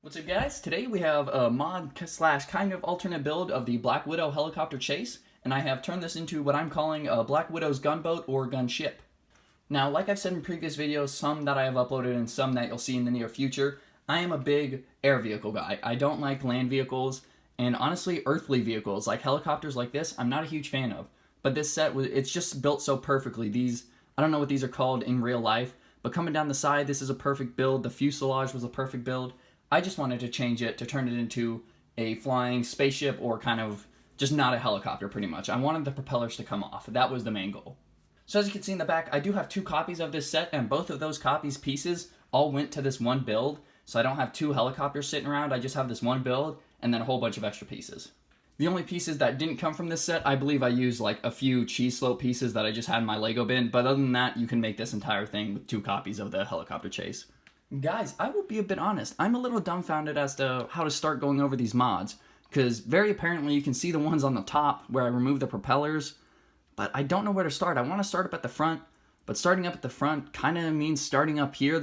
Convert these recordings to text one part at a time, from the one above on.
What's up, guys? Today we have a mod slash kind of alternate build of the Black Widow helicopter chase, and I have turned this into what I'm calling a Black Widow's gunboat or gunship. Now, like I've said in previous videos, some that I have uploaded and some that you'll see in the near future, I am a big air vehicle guy. I don't like land vehicles, and honestly, earthly vehicles like helicopters like this, I'm not a huge fan of. But this set, it's just built so perfectly. I don't know what these are called in real life, but coming down the side, this is a perfect build. The fuselage was a perfect build. I just wanted to change it to turn it into a flying spaceship or kind of just not a helicopter pretty much. I wanted the propellers to come off. That was the main goal. So as you can see in the back, I do have 2 copies of this set, and both of those copies pieces all went to this one build. So I don't have 2 helicopters sitting around. I just have this one build and then a whole bunch of extra pieces. The only pieces that didn't come from this set, I believe I used like a few cheese slope pieces that I just had in my Lego bin. But other than that, you can make this entire thing with 2 copies of the helicopter chase. Guys, I will be a bit honest. I'm a little dumbfounded as to how to start going over these mods, because very apparently you can see the ones on the top where I removed the propellers, but I don't know where to start. I want to start up at the front, but starting up at the front kind of means starting up here.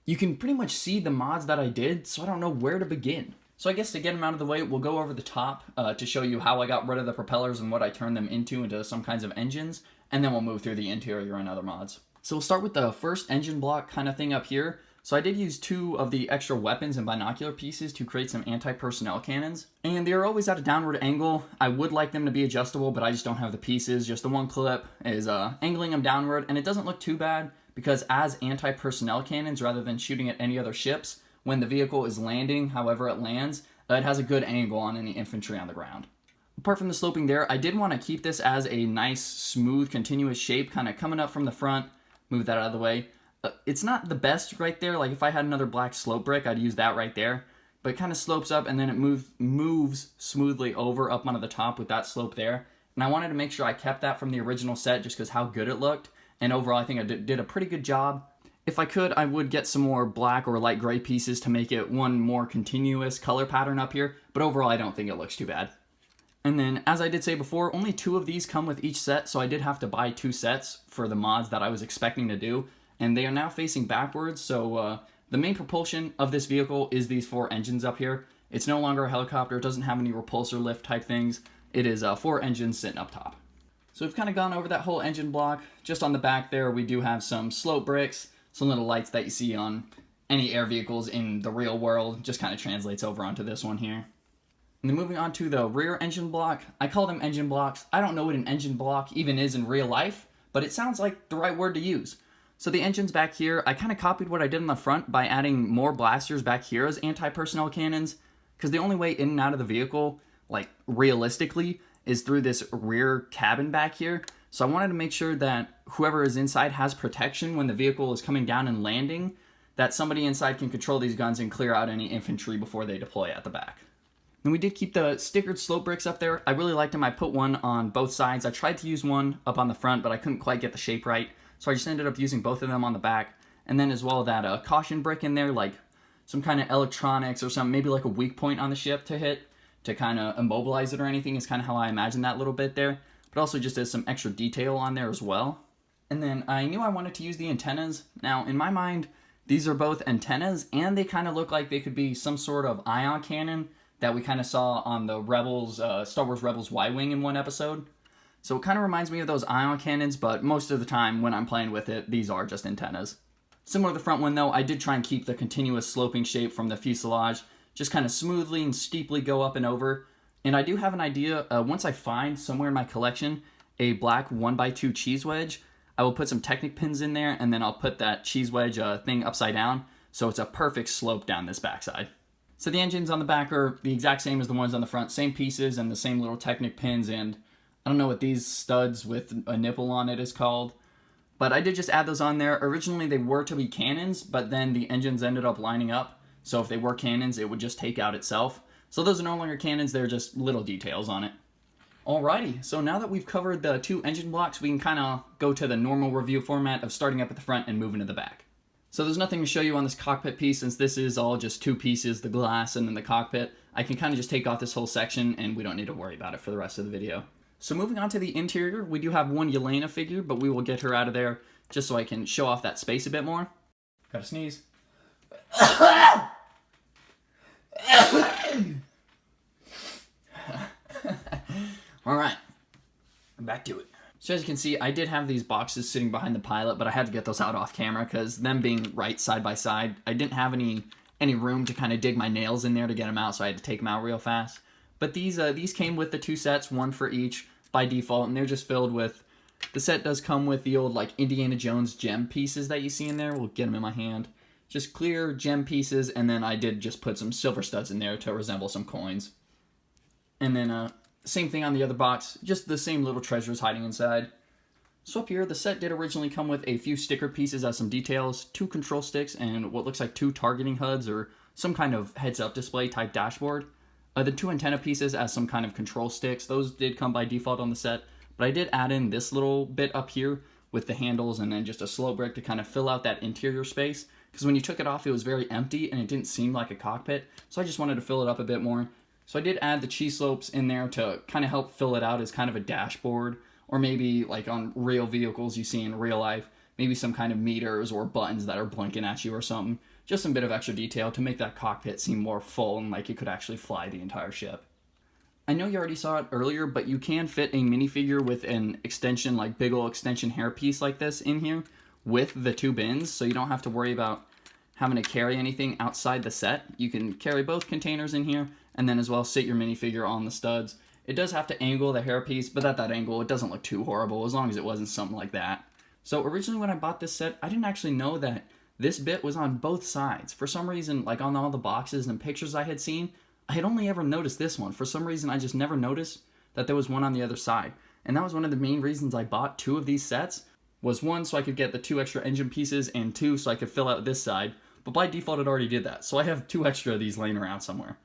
You can pretty much see the mods that I did, so I don't know where to begin. So I guess to get them out of the way, we'll go over the top to show you how I got rid of the propellers and what I turned them into some kinds of engines, and then we'll move through the interior and other mods. So we'll start with the first engine block kind of thing up here. So I did use 2 of the extra weapons and binocular pieces to create some anti-personnel cannons. And they are always at a downward angle. I would like them to be adjustable, but I just don't have the pieces. Just the one clip is angling them downward, and it doesn't look too bad because as anti-personnel cannons, rather than shooting at any other ships, when the vehicle is landing, however it lands, it has a good angle on any infantry on the ground. Apart from the sloping there, I did want to keep this as a nice, smooth, continuous shape, kind of coming up from the front. Move that out of the way. It's not the best right there. Like if I had another black slope brick, I'd use that right there. But it kind of slopes up and then it moves smoothly over up onto the top with that slope there. And I wanted to make sure I kept that from the original set just because how good it looked. And overall, I think I did a pretty good job. If I could, I would get some more black or light gray pieces to make it one more continuous color pattern up here. But overall, I don't think it looks too bad. And then, as I did say before, only 2 of these come with each set, so I did have to buy 2 sets for the mods that I was expecting to do. And they are now facing backwards, so the main propulsion of this vehicle is these 4 engines up here. It's no longer a helicopter, it doesn't have any repulsor lift type things. It is 4 engines sitting up top. So we've kind of gone over that whole engine block. Just on the back there, we do have some slope bricks, some little lights that you see on any air vehicles in the real world. Just kind of translates over onto this one here. And then moving on to the rear engine block, I call them engine blocks. I don't know what an engine block even is in real life, but it sounds like the right word to use. So the engines back here, I kind of copied what I did in the front by adding more blasters back here as anti-personnel cannons, because the only way in and out of the vehicle, like realistically, is through this rear cabin back here. So I wanted to make sure that whoever is inside has protection when the vehicle is coming down and landing, that somebody inside can control these guns and clear out any infantry before they deploy at the back. And we did keep the stickered slope bricks up there. I really liked them. I put one on both sides. I tried to use one up on the front, but I couldn't quite get the shape right. So I just ended up using both of them on the back. And then as well that caution brick in there, like some kind of electronics or something, maybe like a weak point on the ship to hit to kind of immobilize it or anything is kind of how I imagine that little bit there. But also just as some extra detail on there as well. And then I knew I wanted to use the antennas. Now, in my mind, these are both antennas, and they kind of look like they could be some sort of ion cannon that we kind of saw on the Rebels, Star Wars Rebels Y-Wing in one episode. So it kind of reminds me of those ion cannons, but most of the time when I'm playing with it, these are just antennas. Similar to the front one though, I did try and keep the continuous sloping shape from the fuselage, just kind of smoothly and steeply go up and over. And I do have an idea, once I find somewhere in my collection a black 1x2 cheese wedge, I will put some Technic pins in there, and then I'll put that cheese wedge thing upside down, so it's a perfect slope down this backside. So the engines on the back are the exact same as the ones on the front, same pieces and the same little Technic pins, and I don't know what these studs with a nipple on it is called, but I did just add those on there. Originally they were to be cannons, but then the engines ended up lining up, so if they were cannons, it would just take out itself. So those are no longer cannons, they're just little details on it. Alrighty, so now that we've covered the 2 engine blocks, we can kind of go to the normal review format of starting up at the front and moving to the back. So there's nothing to show you on this cockpit piece since this is all just 2 pieces, the glass and then the cockpit. I can kind of just take off this whole section and we don't need to worry about it for the rest of the video. So moving on to the interior, we do have one Yelena figure, but we will get her out of there just so I can show off that space a bit more. Gotta sneeze. back to it. So as you can see, I did have these boxes sitting behind the pilot, but I had to get those out off camera because them being right side by side, I didn't have any room to kind of dig my nails in there to get them out, so I had to take them out real fast. But these came with the 2 sets, 1 for each by default, and they're just filled with, the set does come with the old like Indiana Jones gem pieces that you see in there. We'll get them in my hand. Just clear gem pieces, and then I did just put some silver studs in there to resemble some coins. And then same thing on the other box, just the same little treasures hiding inside. So up here, the set did originally come with a few sticker pieces as some details, 2 control sticks, and what looks like 2 targeting HUDs or some kind of heads-up display type dashboard. The 2 antenna pieces as some kind of control sticks, those did come by default on the set, but I did add in this little bit up here with the handles and then just a slow brick to kind of fill out that interior space, because when you took it off, it was very empty and it didn't seem like a cockpit, so I just wanted to fill it up a bit more. So I did add the cheese slopes in there to kind of help fill it out as kind of a dashboard, or maybe like on real vehicles you see in real life, maybe some kind of meters or buttons that are blinking at you or something. Just some bit of extra detail to make that cockpit seem more full and like it could actually fly the entire ship. I know you already saw it earlier, but you can fit a minifigure with an extension, like big ol' extension hairpiece like this in here with the 2 bins, so you don't have to worry about having to carry anything outside the set. You can carry both containers in here and then as well sit your minifigure on the studs. It does have to angle the hairpiece, but at that angle it doesn't look too horrible as long as it wasn't something like that. So originally when I bought this set, I didn't actually know that this bit was on both sides. For some reason, like on all the boxes and pictures I had seen, I had only ever noticed this one. For some reason, I just never noticed that there was one on the other side. And that was one of the main reasons I bought 2 of these sets, was 1, so I could get the 2 extra engine pieces, and 2, so I could fill out this side. But by default, it already did that. So I have 2 extra of these laying around somewhere.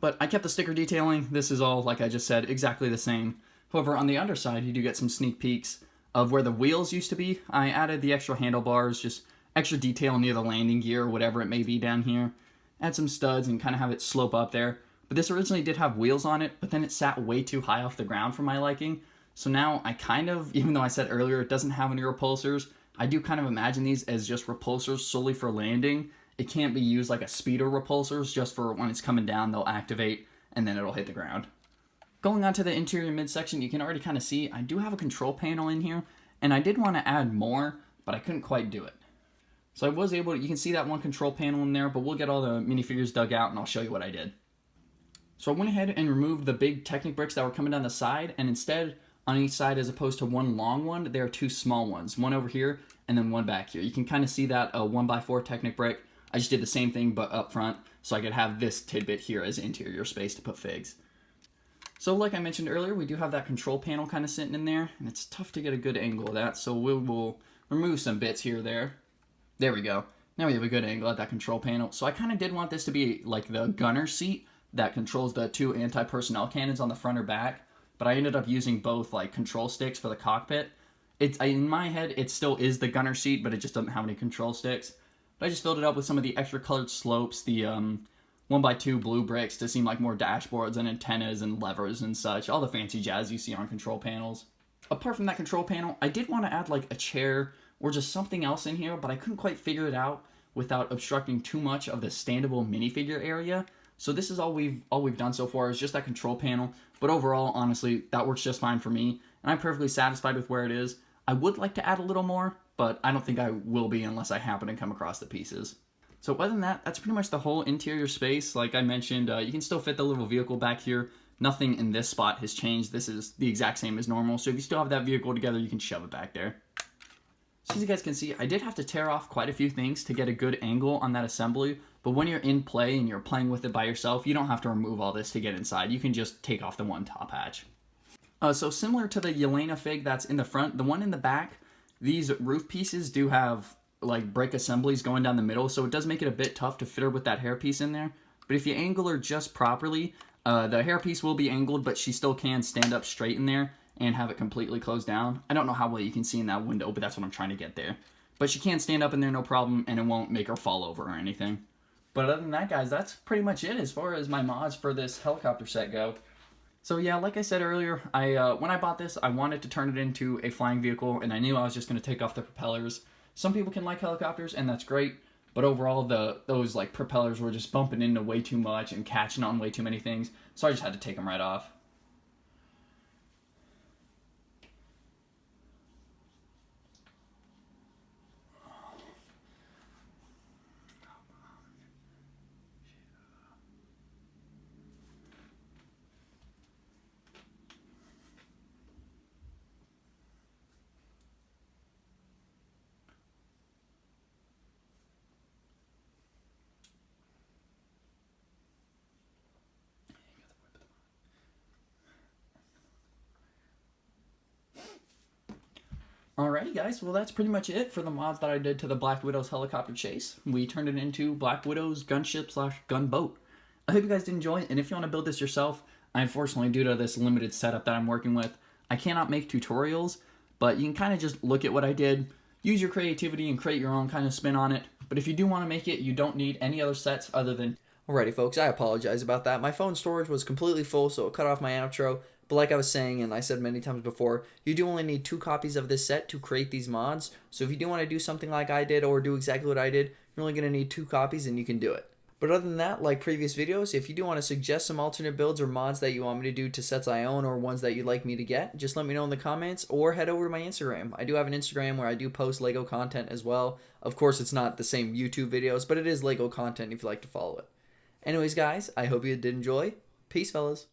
But I kept the sticker detailing. This is all, like I just said, exactly the same. However, on the underside, you do get some sneak peeks of where the wheels used to be. I added the extra handlebars, just extra detail near the landing gear or whatever it may be down here. Add some studs and kind of have it slope up there. But this originally did have wheels on it, but then it sat way too high off the ground for my liking. So now I kind of, even though I said earlier it doesn't have any repulsors, I do kind of imagine these as just repulsors solely for landing. It can't be used like a speeder repulsors, just for when it's coming down, they'll activate and then it'll hit the ground. Going on to the interior midsection, you can already kind of see I do have a control panel in here, and I did want to add more, but I couldn't quite do it. So I was able to, you can see that one control panel in there, but we'll get all the minifigures dug out and I'll show you what I did. So I went ahead and removed the big Technic bricks that were coming down the side, and instead, on each side, as opposed to one long one, there are 2 small ones. One over here, and then one back here. You can kind of see that 1x4 Technic brick. I just did the same thing, but up front, so I could have this tidbit here as interior space to put figs. So like I mentioned earlier, we do have that control panel kind of sitting in there, and it's tough to get a good angle of that, so we'll remove some bits here or there. There we go. Now we have a good angle at that control panel. So I kind of did want this to be like the gunner seat that controls the 2 anti-personnel cannons on the front or back, but I ended up using both like control sticks for the cockpit. In my head, it still is the gunner seat, but it just doesn't have any control sticks. But I just filled it up with some of the extra colored slopes, the 1x2 blue bricks to seem like more dashboards and antennas and levers and such, all the fancy jazz you see on control panels. Apart from that control panel, I did want to add like a chair or just something else in here, but I couldn't quite figure it out without obstructing too much of the standable minifigure area. So this is all we've done so far is just that control panel, but overall, honestly, that works just fine for me, and I'm perfectly satisfied with where it is. I would like to add a little more, but I don't think I will be unless I happen to come across the pieces. So other than that, that's pretty much the whole interior space. Like I mentioned, you can still fit the little vehicle back here. Nothing in this spot has changed. This is the exact same as normal, so if you still have that vehicle together, you can shove it back there. So as you guys can see, I did have to tear off quite a few things to get a good angle on that assembly, but when you're in play and you're playing with it by yourself, you don't have to remove all this to get inside. You can just take off the one top hatch. So similar to the Yelena fig that's in the front, the one in the back, these roof pieces do have like brick assemblies going down the middle, so it does make it a bit tough to fit her with that hairpiece in there. But if you angle her just properly, the hairpiece will be angled, but she still can stand up straight in there and have it completely closed down. I don't know how well you can see in that window, but that's what I'm trying to get there. But she can stand up in there no problem, and it won't make her fall over or anything. But other than that, guys, that's pretty much it as far as my mods for this helicopter set go. So yeah, like I said earlier, when I bought this, I wanted to turn it into a flying vehicle, and I knew I was just going to take off the propellers. Some people can like helicopters, and that's great, but overall, those like propellers were just bumping into way too much and catching on way too many things, so I just had to take them right off. Alrighty guys, well that's pretty much it for the mods that I did to the Black Widow's helicopter chase. We turned it into Black Widow's gunship slash gunboat. I hope you guys did enjoy it, and if you want to build this yourself, unfortunately due to this limited setup that I'm working with, I cannot make tutorials, but you can kind of just look at what I did, use your creativity and create your own kind of spin on it. But if you do want to make it, you don't need any other sets other than... Alrighty folks, I apologize about that. My phone storage was completely full, so it cut off my outro. But like I was saying, and I said many times before, you do only need 2 copies of this set to create these mods. So if you do want to do something like I did, or do exactly what I did, you're only going to need 2 copies and you can do it. But other than that, like previous videos, if you do want to suggest some alternate builds or mods that you want me to do to sets I own, or ones that you'd like me to get, just let me know in the comments, or head over to my Instagram. I do have an Instagram where I do post LEGO content as well. Of course, it's not the same YouTube videos, but it is LEGO content if you like to follow it. Anyways, guys, I hope you did enjoy. Peace, fellas.